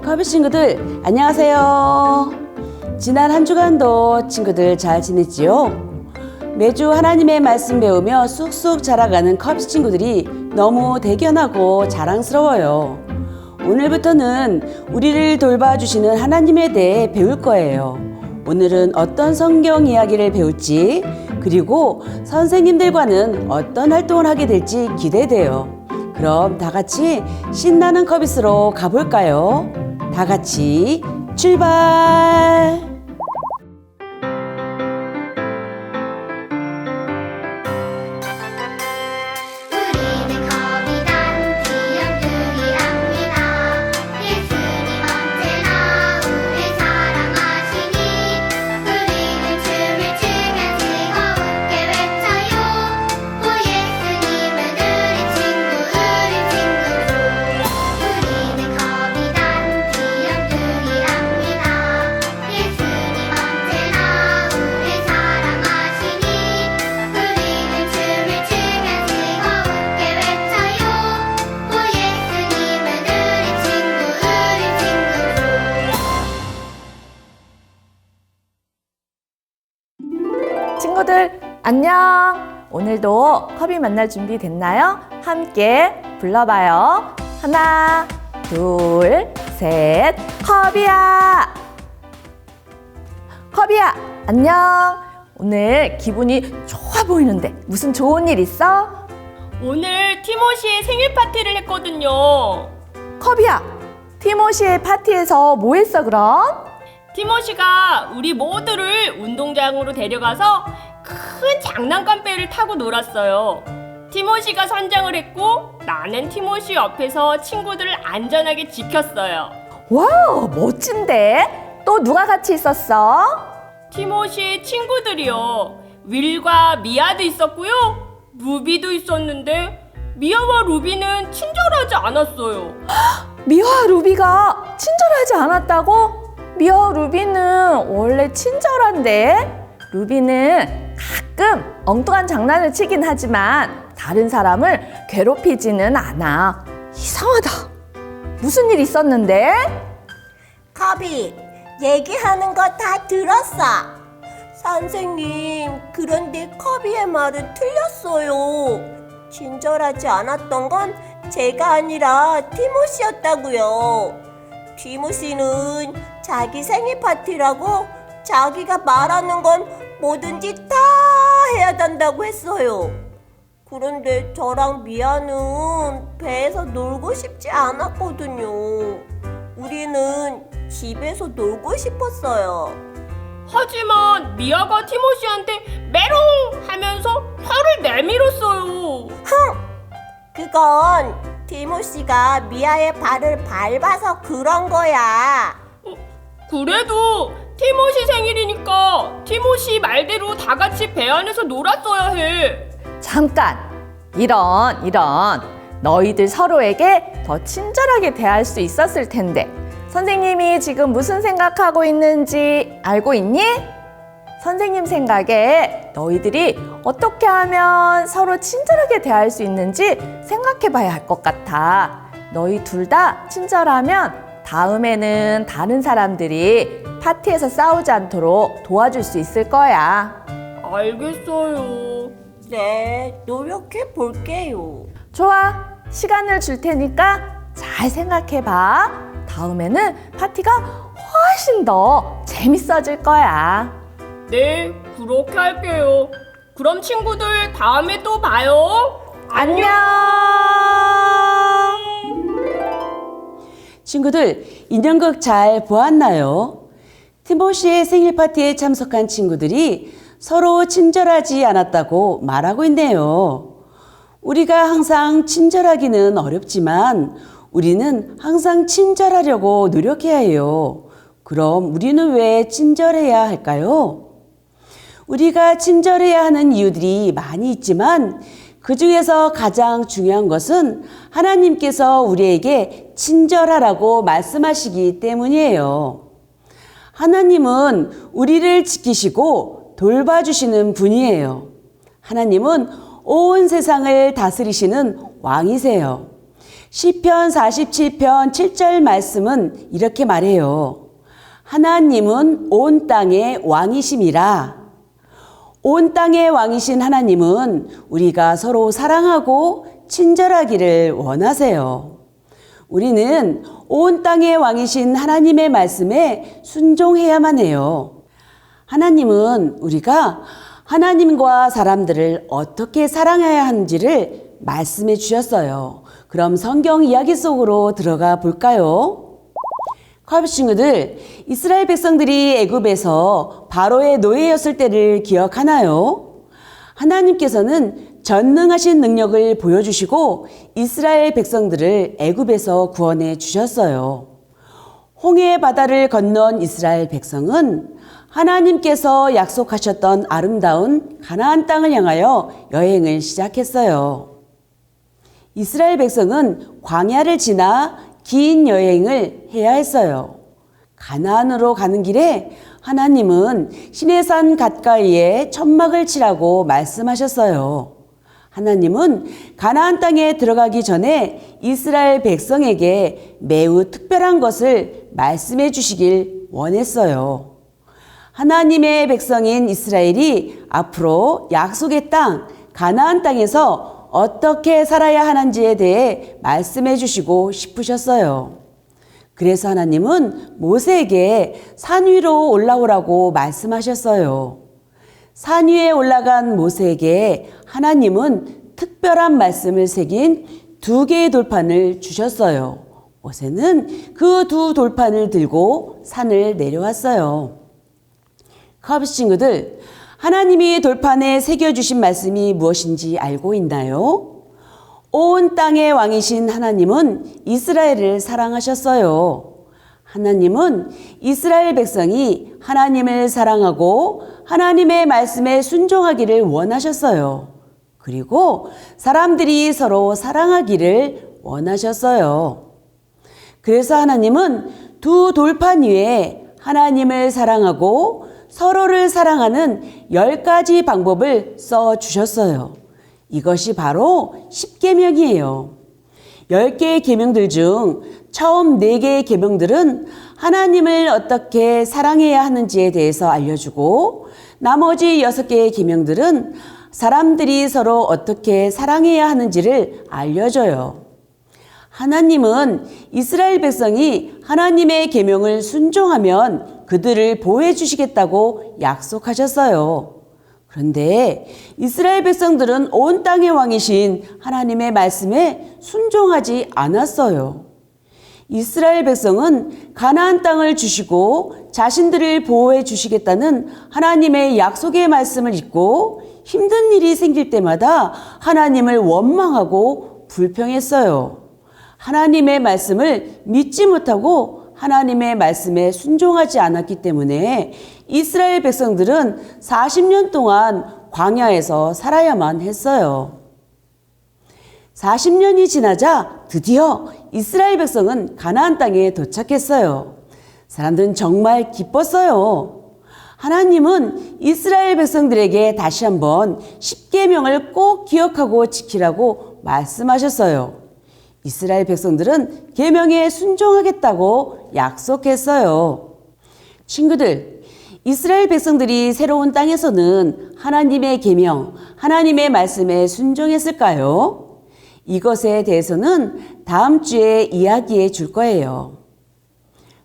커비 친구들 안녕하세요. 지난 한 주간도 친구들 잘 지냈지요? 매주 하나님의 말씀 배우며 쑥쑥 자라가는 커비 친구들이 너무 대견하고 자랑스러워요. 오늘부터는 우리를 돌봐주시는 하나님에 대해 배울 거예요. 오늘은 어떤 성경 이야기를 배울지, 그리고 선생님들과는 어떤 활동을 하게 될지 기대돼요. 그럼 다 같이 신나는 커비스로 가볼까요? 다 같이 출발! 우리는 겁이 난 귀염둥이랍니다. 예수님 언제나 우리 사랑하시니 우리는 춤을 추며 즐거운게 외쳐요. 오 예수님은 우리 친구 우리는 겁이 난 귀염둥이랍니다. 예수님 언제나 우리 사랑하시니 우리는 춤을 추며 즐거운게 외쳐요. 오 예수님은 우리 친구. 친구들 안녕. 오늘도 커비 만날 준비 됐나요? 함께 불러봐요. 하나, 둘, 셋. 커비야. 커비야, 안녕. 오늘 기분이 좋아 보이는데 무슨 좋은 일 있어? 오늘 티모시의 생일 파티를 했거든요. 커비야, 티모시의 파티에서 뭐 했어 그럼? 티모시가 우리 모두를 운동장으로 데려가서 큰 장난감배를 타고 놀았어요. 티모시가 선장을 했고 나는 티모시 옆에서 친구들을 안전하게 지켰어요. 와우, 멋진데? 또 누가 같이 있었어? 티모시의 친구들이요. 윌과 미아도 있었고요. 루비도 있었는데 미아와 루비는 친절하지 않았어요. 미아와 루비가 친절하지 않았다고? 미아와 루비는 원래 친절한데? 루비는 가끔 엉뚱한 장난을 치긴 하지만 다른 사람을 괴롭히지는 않아. 이상하다. 무슨 일 있었는데? 커비, 얘기하는 거 다 들었어. 선생님, 그런데 커비의 말은 틀렸어요. 친절하지 않았던 건 제가 아니라 티모시였다고요. 티모시는 자기 생일 파티라고 자기가 말하는 건 뭐든지 다 해야 된다고 했어요. 그런데 저랑 미아는 배에서 놀고 싶지 않았거든요. 우리는 집에서 놀고 싶었어요. 하지만 미아가 티모시한테 메롱 하면서 혀를 내밀었어요. 그건 티모시가 미아의 발을 밟아서 그런 거야. 그래도 티모시 생일이니까 티모시 말대로 다 같이 배 안에서 놀았어야 해. 잠깐! 이런. 너희들 서로에게 더 친절하게 대할 수 있었을 텐데 선생님이 지금 무슨 생각하고 있는지 알고 있니? 선생님 생각에 너희들이 어떻게 하면 서로 친절하게 대할 수 있는지 생각해 봐야 할 것 같아. 너희 둘 다 친절하면 다음에는 다른 사람들이 파티에서 싸우지 않도록 도와줄 수 있을 거야. 알겠어요. 네, 노력해 볼게요. 좋아. 시간을 줄 테니까 잘 생각해 봐. 다음에는 파티가 훨씬 더 재밌어질 거야. 네, 그렇게 할게요. 그럼 친구들 다음에 또 봐요. 안녕. 친구들, 인형극 잘 보았나요? 티모시의 생일 파티에 참석한 친구들이 서로 친절하지 않았다고 말하고 있네요. 우리가 항상 친절하기는 어렵지만 우리는 항상 친절하려고 노력해야 해요. 그럼 우리는 왜 친절해야 할까요? 우리가 친절해야 하는 이유들이 많이 있지만 그 중에서 가장 중요한 것은 하나님께서 우리에게 친절하라고 말씀하시기 때문이에요. 하나님은 우리를 지키시고 돌봐주시는 분이에요. 하나님은 온 세상을 다스리시는 왕이세요. 시편 47편 7절 말씀은 이렇게 말해요. 하나님은 온 땅의 왕이심이라. 온 땅의 왕이신 하나님은 우리가 서로 사랑하고 친절하기를 원하세요. 우리는 온 땅의 왕이신 하나님의 말씀에 순종해야만 해요. 하나님은 우리가 하나님과 사람들을 어떻게 사랑해야 하는지를 말씀해 주셨어요. 그럼 성경 이야기 속으로 들어가 볼까요? 커브 친구들, 이스라엘 백성들이 애굽에서 바로의 노예였을 때를 기억하나요? 하나님께서는 전능하신 능력을 보여주시고 이스라엘 백성들을 애굽에서 구원해 주셨어요. 홍해 바다를 건넌 이스라엘 백성은 하나님께서 약속하셨던 아름다운 가나안 땅을 향하여 여행을 시작했어요. 이스라엘 백성은 광야를 지나 긴 여행을 해야 했어요. 가나안으로 가는 길에 하나님은 시내산 가까이에 천막을 치라고 말씀하셨어요. 하나님은 가나안 땅에 들어가기 전에 이스라엘 백성에게 매우 특별한 것을 말씀해 주시길 원했어요. 하나님의 백성인 이스라엘이 앞으로 약속의 땅, 가나안 땅에서 어떻게 살아야 하는지에 대해 말씀해 주시고 싶으셨어요. 그래서 하나님은 모세에게 산 위로 올라오라고 말씀하셨어요. 산 위에 올라간 모세에게 하나님은 특별한 말씀을 새긴 2개의 돌판을 주셨어요. 모세는 그 2 돌판을 들고 산을 내려왔어요. 커브 친구들, 하나님이 돌판에 새겨주신 말씀이 무엇인지 알고 있나요? 온 땅의 왕이신 하나님은 이스라엘을 사랑하셨어요. 하나님은 이스라엘 백성이 하나님을 사랑하고 하나님의 말씀에 순종하기를 원하셨어요. 그리고 사람들이 서로 사랑하기를 원하셨어요. 그래서 하나님은 2 돌판 위에 하나님을 사랑하고 서로를 사랑하는 10가지 방법을 써 주셨어요. 이것이 바로 10계명이에요. 10개의 계명들 중 처음 4개의 계명들은 하나님을 어떻게 사랑해야 하는지에 대해서 알려주고, 나머지 6개의 계명들은 사람들이 서로 어떻게 사랑해야 하는지를 알려줘요. 하나님은 이스라엘 백성이 하나님의 계명을 순종하면 그들을 보호해 주시겠다고 약속하셨어요. 그런데 이스라엘 백성들은 온 땅의 왕이신 하나님의 말씀에 순종하지 않았어요. 이스라엘 백성은 가나안 땅을 주시고 자신들을 보호해 주시겠다는 하나님의 약속의 말씀을 잊고 힘든 일이 생길 때마다 하나님을 원망하고 불평했어요. 하나님의 말씀을 믿지 못하고 하나님의 말씀에 순종하지 않았기 때문에 이스라엘 백성들은 40년 동안 광야에서 살아야만 했어요. 40년이 지나자 드디어 이스라엘 백성은 가나안 땅에 도착했어요. 사람들은 정말 기뻤어요. 하나님은 이스라엘 백성들에게 다시 한번 10계명을 꼭 기억하고 지키라고 말씀하셨어요. 이스라엘 백성들은 계명에 순종하겠다고 약속했어요. 친구들, 이스라엘 백성들이 새로운 땅에서는 하나님의 계명, 하나님의 말씀에 순종했을까요? 이것에 대해서는 다음 주에 이야기해 줄 거예요.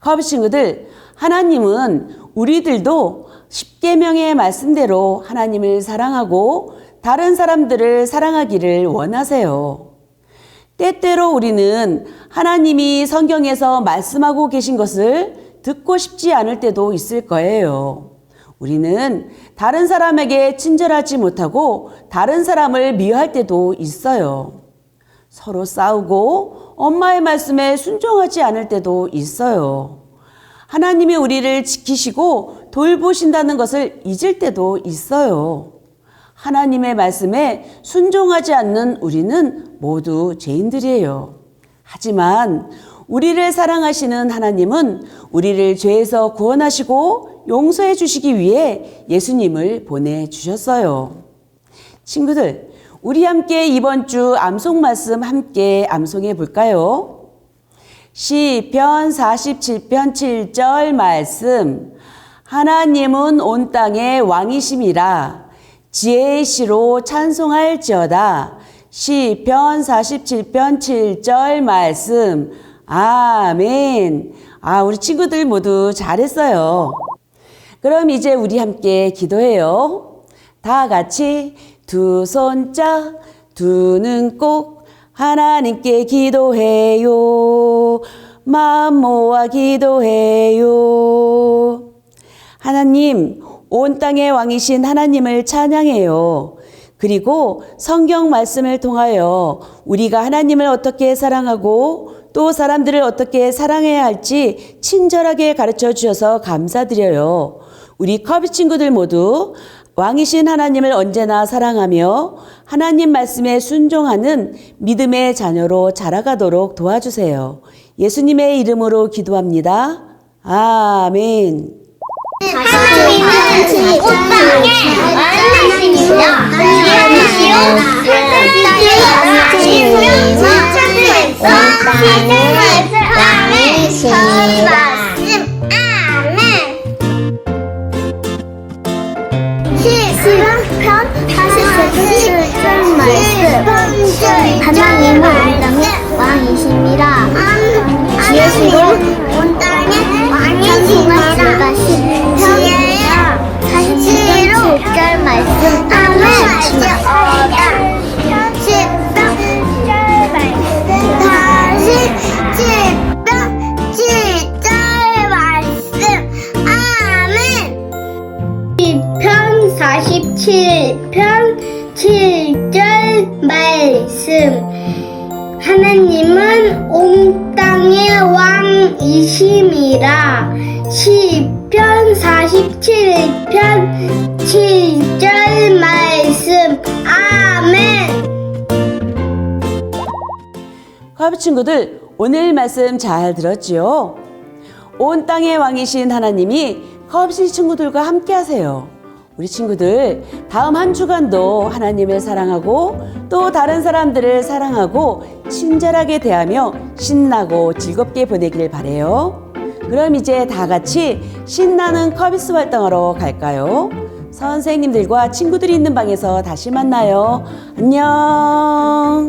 커브 친구들, 하나님은 우리들도 10계명의 말씀대로 하나님을 사랑하고 다른 사람들을 사랑하기를 원하세요. 때때로 우리는 하나님이 성경에서 말씀하고 계신 것을 듣고 싶지 않을 때도 있을 거예요. 우리는 다른 사람에게 친절하지 못하고 다른 사람을 미워할 때도 있어요. 서로 싸우고 엄마의 말씀에 순종하지 않을 때도 있어요. 하나님이 우리를 지키시고 돌보신다는 것을 잊을 때도 있어요. 하나님의 말씀에 순종하지 않는 우리는 모두 죄인들이에요. 하지만 우리를 사랑하시는 하나님은 우리를 죄에서 구원하시고 용서해 주시기 위해 예수님을 보내주셨어요. 친구들, 우리 함께 이번 주 암송 말씀 함께 암송해 볼까요? 시편 47편 7절 말씀. 하나님은 온 땅의 왕이심이라 지혜의 시로 찬송할지어다. 시편 47편 7절 말씀. 아멘. 우리 친구들 모두 잘했어요. 그럼 이제 우리 함께 기도해요. 다 같이 두 손 짝, 두 눈 꼭 하나님께 기도해요. 마음 모아 기도해요. 하나님, 온 땅의 왕이신 하나님을 찬양해요. 그리고 성경 말씀을 통하여 우리가 하나님을 어떻게 사랑하고 또 사람들을 어떻게 사랑해야 할지 친절하게 가르쳐 주셔서 감사드려요. 우리 커비 친구들 모두 왕이신 하나님을 언제나 사랑하며 하나님 말씀에 순종하는 믿음의 자녀로 자라가도록 도와주세요. 예수님의 이름으로 기도합니다. 아멘. 하나님은 온 땅에 왕이시며 하나님은 온 땅의 왕이십니다. 지혜시로 온 땅의 왕이십니다. 지혜야 사시로 7절 말씀. 시편 47편 7절 말씀. 하나님은 온 땅의 왕이심이라. 시편 47편 7절 말씀. 아멘. 커비 친구들, 오늘 말씀 잘 들었지요? 온 땅의 왕이신 하나님이 커비 친구들과 함께 하세요. 우리 친구들, 다음 한 주간도 하나님을 사랑하고 또 다른 사람들을 사랑하고 친절하게 대하며 신나고 즐겁게 보내길 바래요. 그럼 이제 다 같이 신나는 커비스 활동하러 갈까요? 선생님들과 친구들이 있는 방에서 다시 만나요. 안녕.